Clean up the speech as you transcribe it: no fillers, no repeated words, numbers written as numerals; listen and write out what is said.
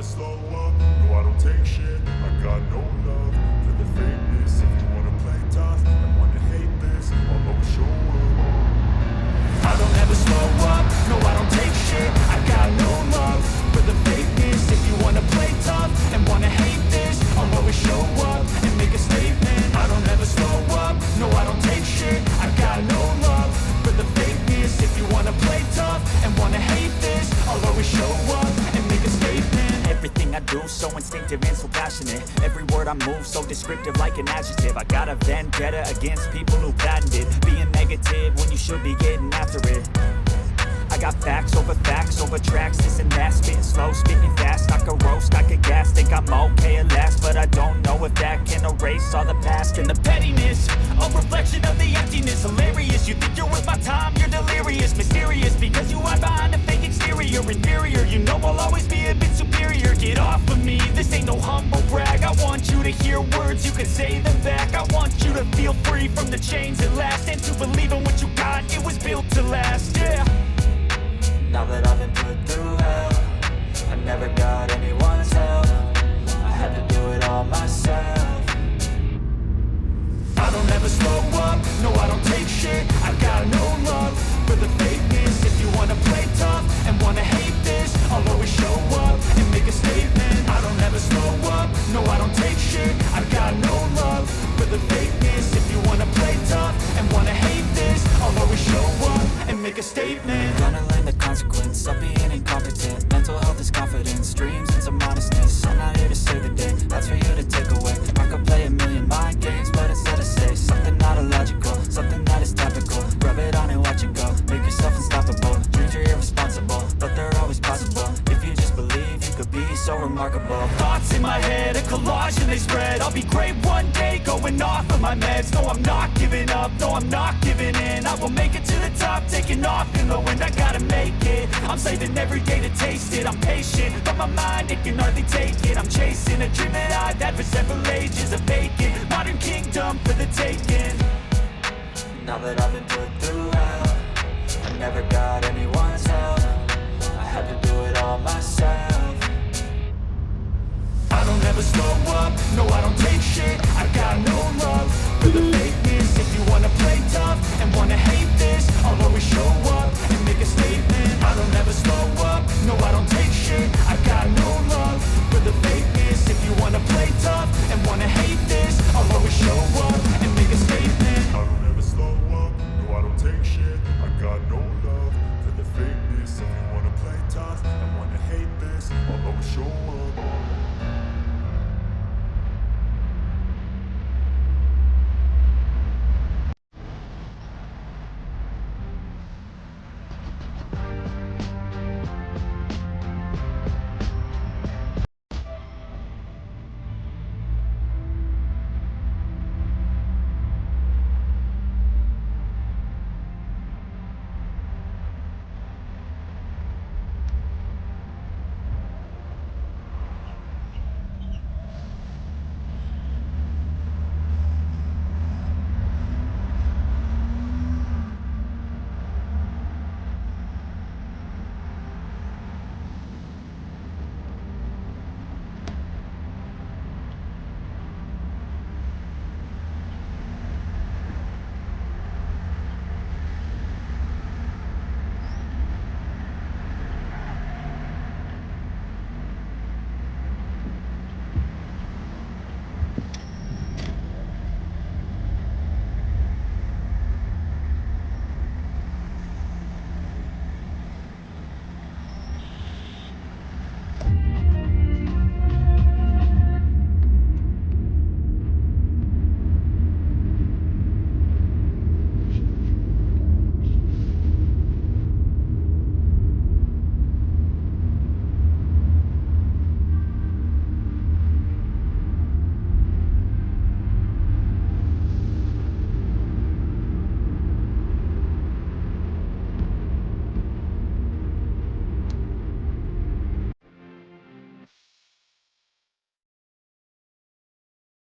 slow up, no I don't take shit. I got no love for the fakeness. If you wanna play tough and wanna hate this, I'll always show up. I don't ever slow up, no I don't take shit. I got no love for the fakeness. If you wanna play tough and wanna hate this, I'll always show up and make a statement. I don't ever slow up, no I don't take shit. I got no love for the fakeness. If you wanna play tough and wanna hate this, I'll always show up and make a statement. Everything I do so instinctive and so passionate. Every word I move so descriptive like an adjective. I got a vendetta against people who patented being negative when you should be getting after it. I got facts over tracks, this and that. Spitting slow, spitting fast, I could roast, I could gas. Think I'm okay at last, but I don't know if that can erase all the past. And the pettiness, a reflection of the emptiness. Hilarious, you think you're worth my time, you're delirious. Mysterious, because you hide behind a fake exterior. Inferior, you know I'll always be a bit superior. Get off of me, this ain't no humble brag. I want you to hear words, you can say them back. I want you to feel free from the chains at last, and to believe in what you got, it was built to last, yeah. Now that I've been put through hell, I never got anyone's help. I had to do it all myself. I don't ever slow up, no I don't take shit. I got no love for the fakeness. If you wanna play tough and wanna hate this, I'll always show up and make a statement. I don't ever slow up, no I don't take shit. I got no love for the fakeness. If you wanna play tough and wanna hate this, I'll always show up and make a statement. Gonna learn the consequence of being incompetent. Mental health is confidence, dreams and some modestness. I'm not here to save the day, that's for you to take away. I could play a million mind games, but instead I say something not illogical, something that is topical. Rub it on and watch it go, make yourself unstoppable. Dreams are irresponsible, but they're always possible. If you just believe, you could be so remarkable. Thoughts in my head, a collage and they spread. I'll be great one day, going off of my meds. No, I'm not giving up, no, I'm not giving in. I will make it to the top, taking off in the wind. I gotta make it, I'm saving every day to taste it. I'm patient, but my mind, it can hardly take it. I'm chasing a dream that I've had for several ages. A vacant, modern kingdom for the taking. Now that I've been put through hell, I never got anyone's help. I had to do it all myself. I don't ever slow up, no I don't take shit. I got no love for the fakeness. If you wanna play tough and wanna hate this, I'll always show up and make a statement. I don't ever slow up, no I don't take shit. I got no love for the fakeness. If you wanna play tough and wanna hate this, I'll always show up and make a statement. I don't ever slow up, no I don't take shit. I got no love for the fakeness. If you wanna play tough and wanna hate this, I'll always show up.